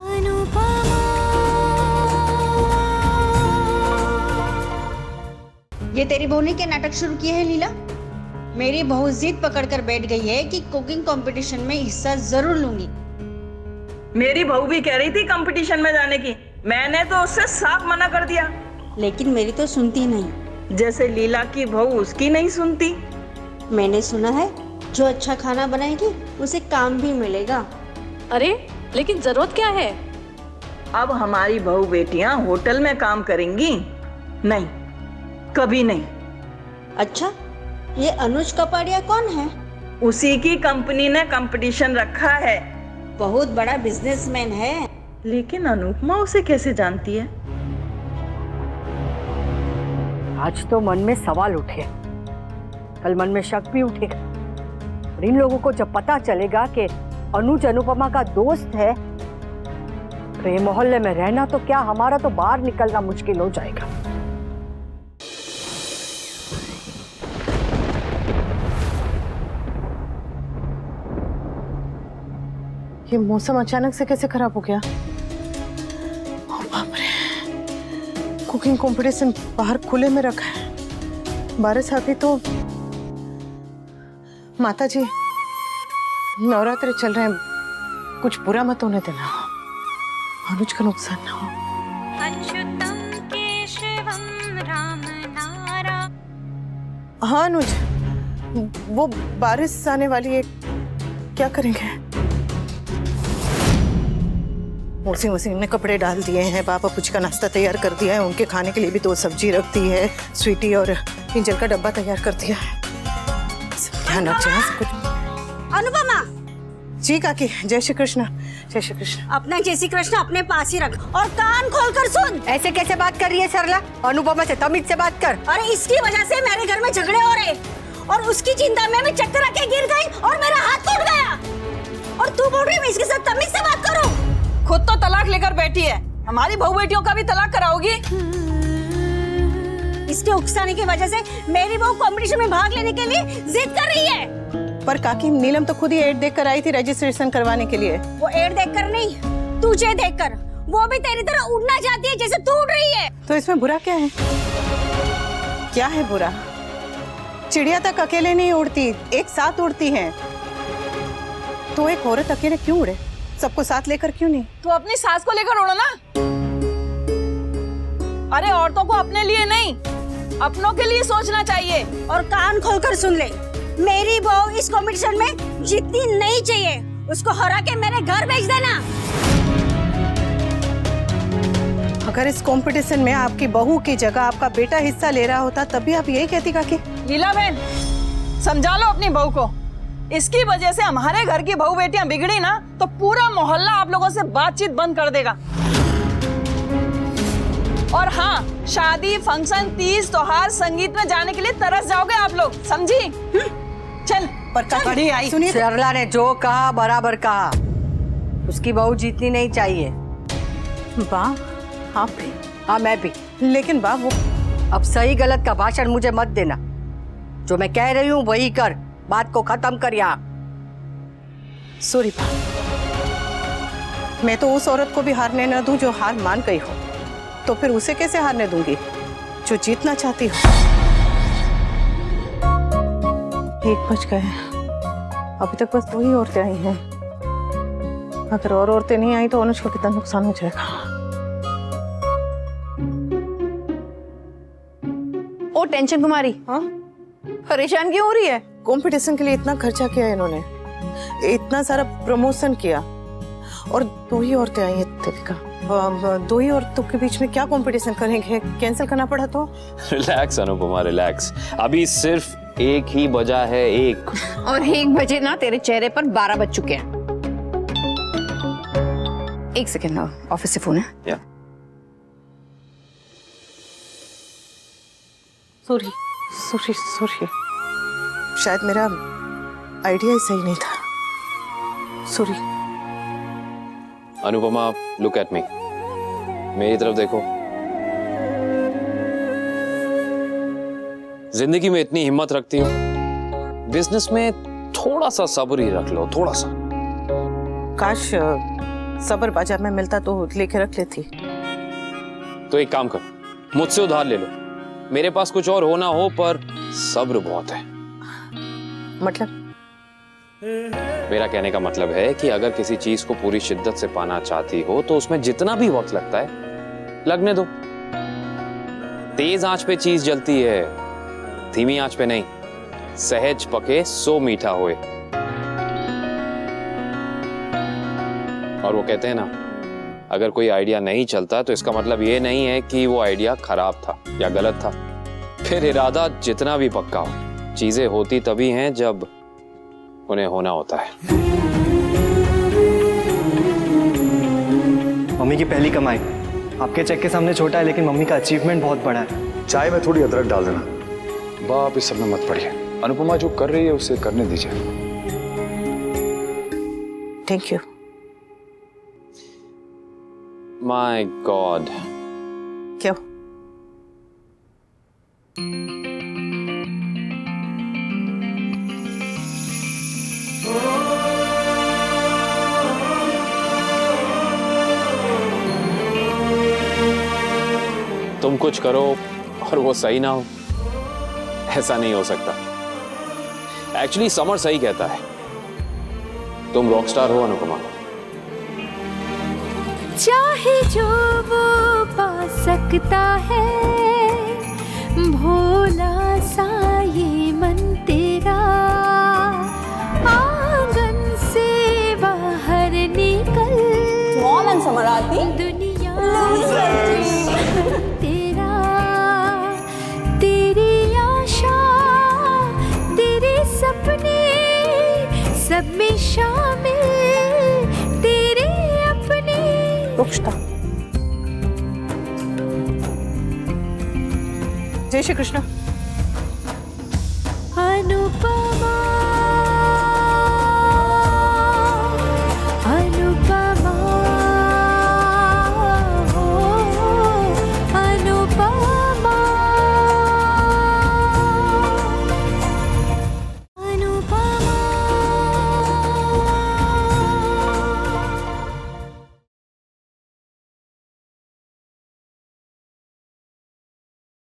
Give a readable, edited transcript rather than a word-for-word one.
ये तेरी बहू ने क्या नाटक शुरू किए है लीला? मेरी बहू जिद पकड़कर बैठ गई है कि कुकिंग कंपटीशन में हिस्सा जरूर लूंगी। मेरी बहू भी कह रही थी कंपटीशन में जाने की, मैंने तो उससे साफ मना कर दिया। लेकिन मेरी तो सुनती नहीं। जैसे लीला की बहू उसकी नहीं सुनती। मैंने सुना है जो अच्छा खाना बनाएगी उसे काम भी मिलेगा। अरे लेकिन जरूरत क्या है? अब हमारी बहू बेटियां होटल में काम करेंगी? नहीं, कभी नहीं। अच्छा, ये अनुज कपाड़िया कौन है? उसी की कंपनी ने कंपटीशन रखा है। बहुत बड़ा बिजनेसमैन है। लेकिन अनुपमा उसे कैसे जानती है? आज तो मन में सवाल उठे, कल मन में शक भी उठेगा। और इन लोगों को जब पता चलेगा कि अनुज अनुपमा का दोस्त है तो ये मोहल्ले में रहना तो क्या, हमारा तो बाहर निकलना मुश्किल हो जाएगा। ये मौसम अचानक से कैसे खराब हो गया? ओ बाप रे, कुकिंग कंपटीशन बाहर खुले में रखा है। बारिश आती तो। माता जी, नवरात्रि चल रहे हैं, कुछ बुरा मत होने देना, अनुज का नुकसान ना हो। हाँ अनुज, वो बारिश आने वाली है, क्या करेंगे? मौसी ने कपड़े डाल दिए हैं, पापा कुछ का नाश्ता तैयार कर दिया है, उनके खाने के लिए भी 2 सब्जी रख दी है, स्वीटी और इंजल का डब्बा तैयार कर दिया है। ध्यान रख सब कुछ। अनुपमा जी काकी, जय श्री कृष्ण। जय श्री कृष्ण। अपना जय श्री कृष्ण अपने पास ही रख और कान खोलकर सुन। ऐसे कैसे बात कर रही है सरला? अनुपमा से तमीज से बात कर। अरे इसकी वजह से मेरे घर में झगड़े हो रहे और उसकी चिंता में मैं चक्कर आके गिर गई और मेरा हाथ टूट गया। और तू बोल रही है मैं इसके साथ तमीज से बात करूं? खुद तो तलाक लेकर बैठी है, हमारी बहू बेटियों का भी तलाक कराओगी? इसके उकसाने की वजह से मेरी बहू कंपटीशन में भाग लेने के लिए जिद कर रही है। पर काकी, नीलम तो खुद ही एड देख कर आई थी रजिस्ट्रेशन करवाने के लिए। वो एड देखकर नहीं, तुझे देखकर। वो भी तेरी तरह उड़ना चाहती है जैसे तू उड़ रही है। तो इसमें बुरा क्या है? क्या है बुरा? चिड़िया तक अकेले नहीं उड़ती, एक साथ उड़ती हैं। तो एक औरत अकेले क्यों उड़े? सबको साथ लेकर क्यों नहीं? तो अपनी सास को लेकर उड़ो ना। अरे औरतों को अपने लिए नहीं, अपनों के लिए सोचना चाहिए। और कान खोलकर सुन ले, मेरी बहू इस कंपटीशन में जीतनी नहीं चाहिए। उसको हरा के मेरे घर भेज देना। अगर इस कंपटीशन में आपकी बहू की जगह आपका बेटा हिस्सा ले रहा होता तब भी आप यही कहती काकी? लीला बहन, समझा लो अपनी बहू को। इसकी वजह से हमारे घर की बहू बेटियां बिगड़ी ना तो पूरा मोहल्ला आप लोगों से बातचीत बंद कर देगा। और हाँ, शादी, फंक्शन, तीज, त्योहार, संगीत में जाने के लिए तरस जाओगे आप लोग, समझी? चल। पर काकी आई, सुनिए। सरला ने जो कहा बराबर कहा, उसकी बहू जीतनी नहीं चाहिए। वाह, आप भी? हाँ मैं भी। लेकिन बा वो अब सही गलत का भाषण मुझे मत देना, जो मैं कह रही हूँ वही कर, बात को खत्म कर। यहाँ सॉरी बा, मैं तो उस औरत को भी हारने न दूं जो हार मान गई हो, तो फिर उसे कैसे हारने दूंगी जो जीतना चाहती हो? 1 बज गए, अभी तक बस 2 ही औरतें आई हैं। अगर और औरतें नहीं आई तो अनुज को कितना नुकसान हो जाएगा। ओ टेंशन कुमारी, हाँ, परेशान क्यों हो रही है? कंपटीशन के लिए इतना खर्चा किया इन्होंने, इतना सारा प्रमोशन किया, और 2 ही औरतें आई हैं। देविका, 2 ही औरतों के बीच में क्या कंपटीशन करेंगे? कैंसिल करना पड़ा तो? Relax Anupama, relax. अभी सिर्फ 1 ही बजा है, 1। और 1 बजे ना तेरे चेहरे पर 12 बज चुके हैं। 1 सेकेंड, ऑफिस से फोन है। या सॉरी सॉरी सॉरी, शायद मेरा आइडिया ही सही नहीं था, sorry. Anupama, look at me, मेरी तरफ देखो। जिंदगी में इतनी हिम्मत रखती हूँ, बिजनेस में थोड़ा सा सब्र ही रख लो, थोड़ा सा। काश सबर बाजार में मिलता तो लेके रख लेती। तो एक काम कर, मुझसे उधार ले लो। मेरे पास कुछ और हो ना हो, पर सब्र बहुत है। मतलब मेरा कहने का मतलब है कि अगर किसी चीज को पूरी शिद्दत से पाना चाहती हो तो उसमें जितना भी वक्त लगता है लगने दो। तेज आंच पे चीज जलती है, धीमी आंच पे नहीं। सहज पके सो मीठा होए। और वो कहते हैं ना, अगर कोई आइडिया नहीं चलता तो इसका मतलब ये नहीं है कि वो आइडिया खराब था या गलत था। फिर इरादा जितना भी पक्का हो, चीजें होती तभी हैं जब उन्हें होना होता है। मम्मी की पहली कमाई आपके चेक के सामने छोटा है, लेकिन मम्मी का अचीवमेंट बहुत बड़ा है। चाय में थोड़ी अदरक डाल देना। बाप इस सब में मत पड़िए। अनुपमा जो कर रही है उसे करने दीजिए। Thank you. माय गॉड, क्यों? तुम कुछ करो और वो सही ना हो, ऐसा नहीं हो सकता। एक्चुअली समर सही कहता है, तुम रॉकस्टार हो अनुपमा। चाहे जो वो पा सकता है, भोला सा ये मन तेरा, आंगन से बाहर निकल दुनिया तेरा, तेरी आशा तेरे सपने सब में शामिल, तेरे अपने। रुकता। जय श्री कृष्ण। अनुपमा।